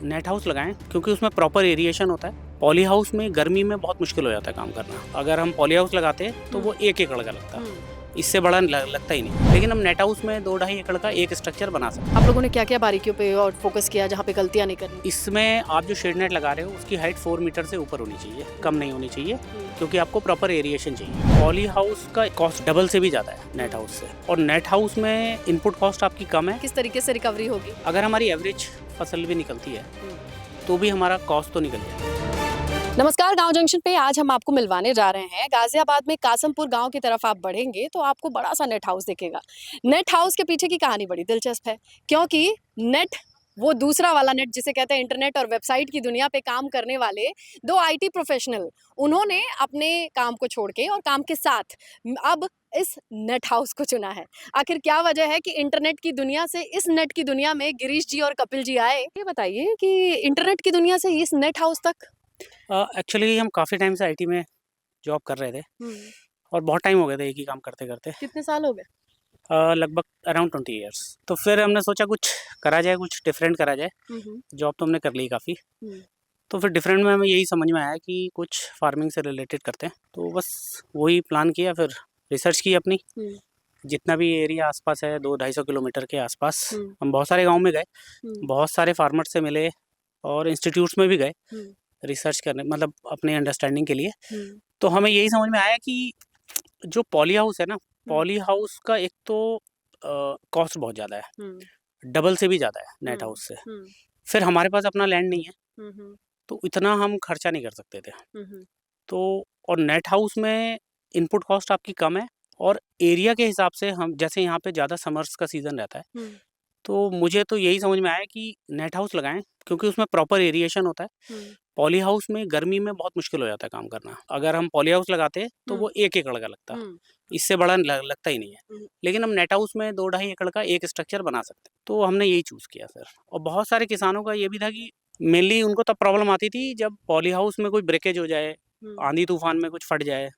Net house लगाएं क्योंकि उसमें प्रॉपर एरिएशन होता है। पॉली हाउस में गर्मी में बहुत मुश्किल हो जाता है काम करना। अगर हम पॉली हाउस लगाते हैं तो वो 1 एकड़ का लगता है, इससे बड़ा लगता ही नहीं। लेकिन हम नेट हाउस में 2-2.5 एकड़ का एक स्ट्रक्चर बना सकते हैं। आप लोगों ने क्या क्या बारीकियों पे और फोकस किया जहाँ पे गलतियाँ नहीं करनी? इसमें आप जो शेड नेट लगा रहे हो उसकी हाइट 4 मीटर से ऊपर होनी चाहिए, कम नहीं होनी चाहिए, क्योंकि आपको प्रॉपर एरिएशन चाहिए। पॉली हाउस का कॉस्ट डबल से भी ज़्यादा है नेट हाउस से, और नेट हाउस में इनपुट कॉस्ट आपकी कम है। किस तरीके से रिकवरी होगी? अगर हमारी एवरेज फसल भी निकलती है तो भी हमारा कॉस्ट तो निकल जाएगा। नमस्कार, गांव जंक्शन पे आज हम आपको मिलवाने जा रहे हैं। गाजियाबाद में कासमपुर गांव की तरफ आप बढ़ेंगे तो आपको बड़ा सा नेट हाउस दिखेगा। नेट हाउस के पीछे की कहानी बड़ी दिलचस्प है, क्योंकि नेट वो दूसरा वाला नेट जिसे कहते हैं इंटरनेट और वेबसाइट की दुनिया पे काम करने वाले दो आईटी प्रोफेशनल, उन्होंने अपने काम को छोड़ के और काम के साथ अब इस नेट हाउस को चुना है। आखिर क्या वजह है कि इंटरनेट की दुनिया से इस नेट की दुनिया में गिरीश जी और कपिल जी आए? ये बताइए कि इंटरनेट की दुनिया से इस नेट हाउस तक। एक्चुअली हम काफ़ी टाइम से आईटी में जॉब कर रहे थे और बहुत टाइम हो गया था एक ही काम करते करते। कितने साल हो गए? लगभग अराउंड 20 ईयर्स। तो फिर हमने सोचा कुछ करा जाए, कुछ डिफरेंट करा जाए। जॉब तो हमने कर ली काफ़ी, तो फिर डिफरेंट में हमें यही समझ में आया कि कुछ फार्मिंग से रिलेटेड करते हैं। तो बस वही प्लान किया, फिर रिसर्च की अपनी। जितना भी एरिया आसपास है 200-250 किलोमीटर के आसपास, हम बहुत सारे गांव में गए, बहुत सारे फार्मर से मिले और इंस्टीट्यूट्स में भी गए रिसर्च करने, मतलब अपने अंडरस्टैंडिंग के लिए। तो हमें यही समझ में आया कि जो पॉली हाउस है ना, पॉली हाउस का एक तो कॉस्ट बहुत ज़्यादा है, डबल से भी ज़्यादा है नेट हाउस से। फिर हमारे पास अपना लैंड नहीं है, तो इतना हम खर्चा नहीं कर सकते थे। तो और नेट हाउस में इनपुट कॉस्ट आपकी कम है, और एरिया के हिसाब से हम जैसे यहाँ पे ज़्यादा समर्स का सीज़न रहता है, तो मुझे तो यही समझ में आया कि नेट हाउस लगाएं क्योंकि उसमें प्रॉपर एरिएशन होता है। पॉली हाउस में गर्मी में बहुत मुश्किल हो जाता है काम करना। अगर हम पॉली हाउस लगाते हैं तो वो 1 एकड़ का लगता है, इससे बड़ा लगता ही नहीं है। लेकिन हम नेट हाउस में 2-2.5 एकड़ का एक स्ट्रक्चर बना सकते हैं, तो हमने यही चूज़ किया सर। और बहुत सारे किसानों का ये भी था कि मेनली उनको तब प्रॉब्लम आती थी जब पॉली हाउस में कोई ब्रेकेज हो जाए, आंधी तूफान में कुछ फट जाए,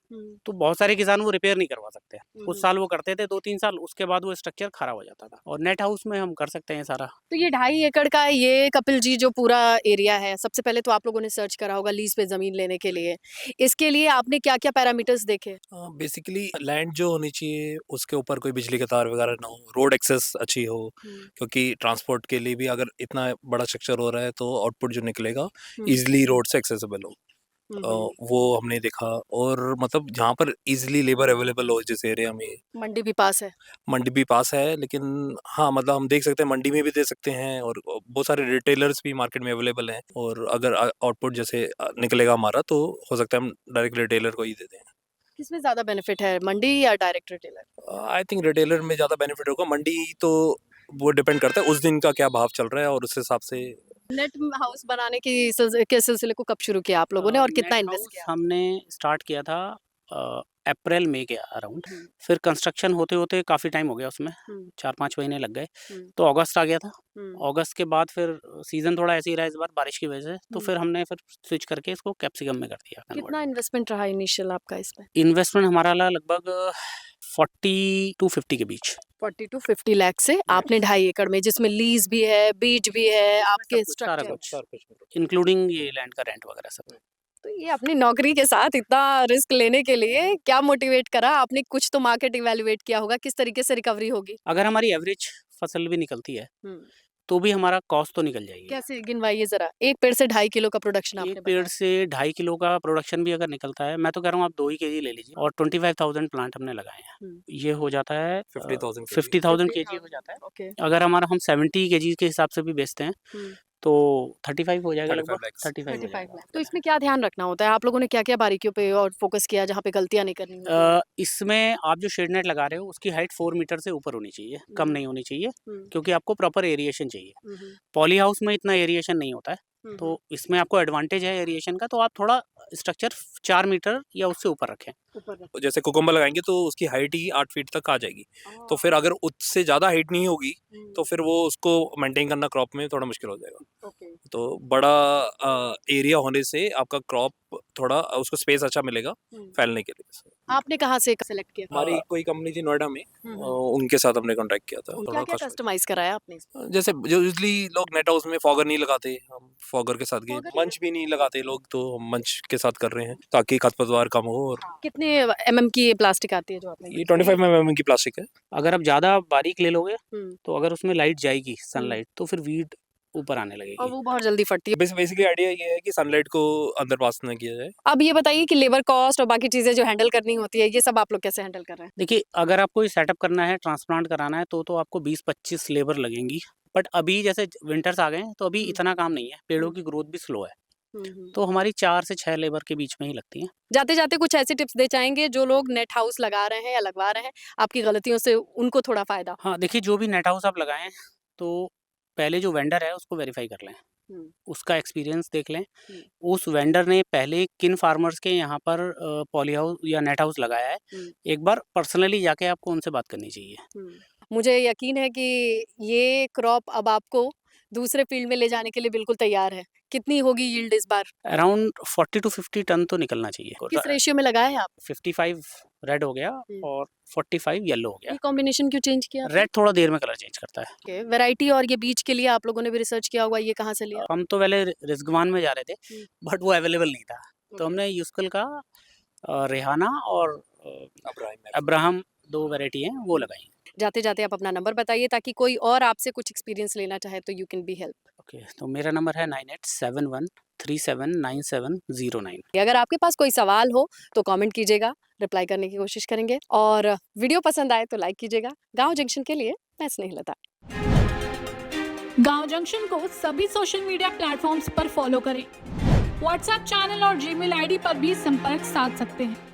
तो बहुत सारे किसान वो रिपेयर नहीं करवा सकते। उस साल वो करते थे 2-3 साल, उसके बाद वो स्ट्रक्चर खराब हो जाता था। और नेट हाउस में हम कर सकते हैं सारा। तो ये 2.5 एकड़ का ये कपिल जी जो पूरा एरिया है, सबसे पहले तो आप लोगों ने सर्च करा होगा लीज पे जमीन लेने के लिए। इसके लिए आपने क्या क्या पैरामीटर्स देखे? बेसिकली लैंड जो होनी चाहिए उसके ऊपर कोई बिजली का तार वगैरह ना हो, रोड एक्सेस अच्छी हो, क्योंकि ट्रांसपोर्ट के लिए भी अगर इतना बड़ा स्ट्रक्चर हो रहा है तो आउटपुट जो निकलेगा इजीली रोड से एक्सेसिबल हो। वो हमने देखा, और मतलब जहाँ पर इजीली लेबर अवेलेबल हो, जिस एरिया में मंडी भी पास है। मंडी भी पास है, लेकिन हाँ मतलब हम देख सकते हैं मंडी में भी दे सकते हैं, और बहुत सारे रिटेलर्स भी मार्केट में अवेलेबल हैं। और अगर आउटपुट जैसे निकलेगा हमारा तो हो सकता है हम डायरेक्ट रिटेलर को ही दे दें। किसमें ज्यादा बेनिफिट है, मंडी या direct retailer? I think retailer में ज़्यादा बेनिफिट होगा। मंडी तो वो डिपेंड करता है उस दिन का क्या भाव चल रहा है, और उस हिसाब से। नेट हाउस बनाने के सिलसिले को कब शुरू किया आप लोगों ने और कितना इन्वेस्ट किया? हमने स्टार्ट किया था अप्रैल मई के अराउंड। फिर कंस्ट्रक्शन होते होते काफ़ी टाइम हो गया, उसमें 4-5 महीने लग गए, तो अगस्त आ गया था। अगस्त के बाद फिर सीज़न थोड़ा ऐसे ही रहा इस बार बारिश की वजह से, तो फिर हमने फिर स्विच करके इसको कैप्सिकम में कर दिया। कितना इन्वेस्टमेंट रहा इनिशियल आपका इसमें? इन्वेस्टमेंट हमारा लगभग 40 to 50 के बीच। 40 to 50 लाख से आपने 2.5 एकड़ में, जिसमें लीज भी है, बीज भी है, आपके सारा स्ट्रक्चर, कुछ इंक्लूडिंग ये लैंड का रेंट वगैरह सब। तो ये अपनी नौकरी के साथ इतना रिस्क लेने के लिए क्या मोटिवेट करा? आपने कुछ तो मार्केट इवैल्यूएट किया होगा, किस तरीके से रिकवरी होगी? अगर हमारी एवरेज फसल भी निकलती है तो भी हमारा कॉस्ट तो निकल जाएगी। कैसे गिनवाइए जरा? एक पेड़ से 2.5 किलो का प्रोडक्शन आपने एक पेड़ से 2.5 किलो का प्रोडक्शन भी अगर निकलता है, मैं तो कह रहा हूँ आप 2 ही केजी ले लीजिए, और 25,000 प्लांट हमने लगाए हैं, ये हो जाता है 50,000 केजी हो जाता है। अगर हमारा हम 70 केजी के हिसाब से भी बेचते हैं तो 35 हो जाएगा, लगभग 35 लाख। तो इसमें क्या ध्यान रखना होता है? आप लोगों ने क्या क्या बारीकियों पे और फोकस किया जहाँ पे गलतियाँ नहीं करनी होती? इसमें आप जो शेड नेट लगा रहे हो उसकी हाइट 4 मीटर से ऊपर होनी चाहिए, कम नहीं होनी चाहिए, क्योंकि आपको प्रॉपर एरिएशन चाहिए। पॉली हाउस में इतना एरिएशन नहीं होता है, तो इसमें आपको एडवांटेज है एरिएशन का, तो आप थोड़ा स्ट्रक्चर 4 मीटर या उससे ऊपर रखें। जैसे कुकुम्बर लगाएंगे तो उसकी हाइट ही 8 फीट तक आ जाएगी, तो फिर अगर उससे ज़्यादा हाइट नहीं होगी तो फिर वो उसको मेंटेन करना क्रॉप में थोड़ा मुश्किल हो जाएगा। तो बड़ा एरिया होने से आपका क्रॉप थोड़ा उसको स्पेस अच्छा मिलेगा फैलने के लिए। आपने कहाँ से सेलेक्ट किया? हमारी कोई कंपनी थी नोएडा में, उनके साथ हमने कॉन्टैक्ट किया था। क्या क्या कस्टमाइज कराया आपने? जैसे जो यूजली लोग नेट हाउस में फॉगर नहीं लगाते, हम फॉगर के साथ Fogger? मंच भी नहीं लगाते लोग, तो हम मंच के साथ कर रहे हैं ताकि खरपतवार कम हो। और कितने mm की प्लास्टिक आती है जो आपने ये 25 mm की प्लास्टिक है। अगर आप ज़्यादा बारीक ले लोगे हम्म, तो अगर उसमें लाइट जाएगी सनलाइट तो फिर वीड ऊपर आने और लगेगी। वो बहुत जल्दी फटती है। बेसिकली आइडिया ये है कि सनलाइट को अंदर पास न किया जाए। अब ये बताइए कि लेबर कॉस्ट और बाकी चीजें जो हैंडल करनी होती है, ये सब आप लोग कैसे हैंडल कर रहे हैं? देखिए अगर आपको ये सेटअप करना है, ट्रांसप्लांट कराना है तो आपको 20-25 लेबर लगेंगी। बट अभी जैसे विंटर्स आ गए हैं तो अभी इतना काम नहीं है, पेड़ों की ग्रोथ भी स्लो है, तो हमारी 4 से 6 लेबर के बीच में ही लगती हैं। जाते जाते कुछ ऐसी टिप्स दे चाहेंगे जो लोग नेट हाउस लगा रहे हैं या लगवा रहे हैं, आपकी गलतियों से उनको थोड़ा फायदा? हाँ, देखिए जो भी नेट हाउस आप लगाएँ तो पहले जो वेंडर है उसको वेरीफाई कर लें, उसका एक्सपीरियंस देख लें, उस वेंडर ने पहले किन फार्मर्स के यहाँ पर पॉली हाउस या नेट हाउस लगाया है, एक बार पर्सनली जाके आपको उनसे बात करनी चाहिए। मुझे यकीन है कि ये क्रॉप अब आपको दूसरे फील्ड में ले जाने के लिए बिल्कुल तैयार है। कितनी होगी यील्ड इस बार? अराउंड 40 टू 50 टन तो निकलना चाहिए। किस रेशियो में लगाए हैं आप? 55 रेड हो गया और 45 येलो हो गया। ये कॉम्बिनेशन क्यों चेंज किया? रेड थोड़ा देर में कलर चेंज करता है। ओके, वैरायटी और ये बीज के लिए आप लोगों ने भी रिसर्च किया होगा, ये कहाँ से लिया? हम तो पहले रिजवान में जा रहे थे बट वो अवेलेबल नहीं था, तो हमने यूस्कल का रेहाना और अब्राहम 2 वैरायटी हैं वो लगाई। जाते जाते आप अपना नंबर बताइए ताकि कोई और आपसे कुछ एक्सपीरियंस लेना चाहे तो you can be help. Okay, तो मेरा नंबर है 9871379709। अगर आपके पास कोई सवाल हो तो कमेंट कीजिएगा, रिप्लाई करने की कोशिश करेंगे, और वीडियो पसंद आए तो लाइक कीजिएगा। गांव जंक्शन के लिए मैं स्नेहलता। गांव जंक्शन को सभी सोशल मीडिया प्लेटफॉर्म्स पर फॉलो करें। व्हाट्सएप चैनल और जीमेल आईडी पर भी संपर्क साध सकते हैं।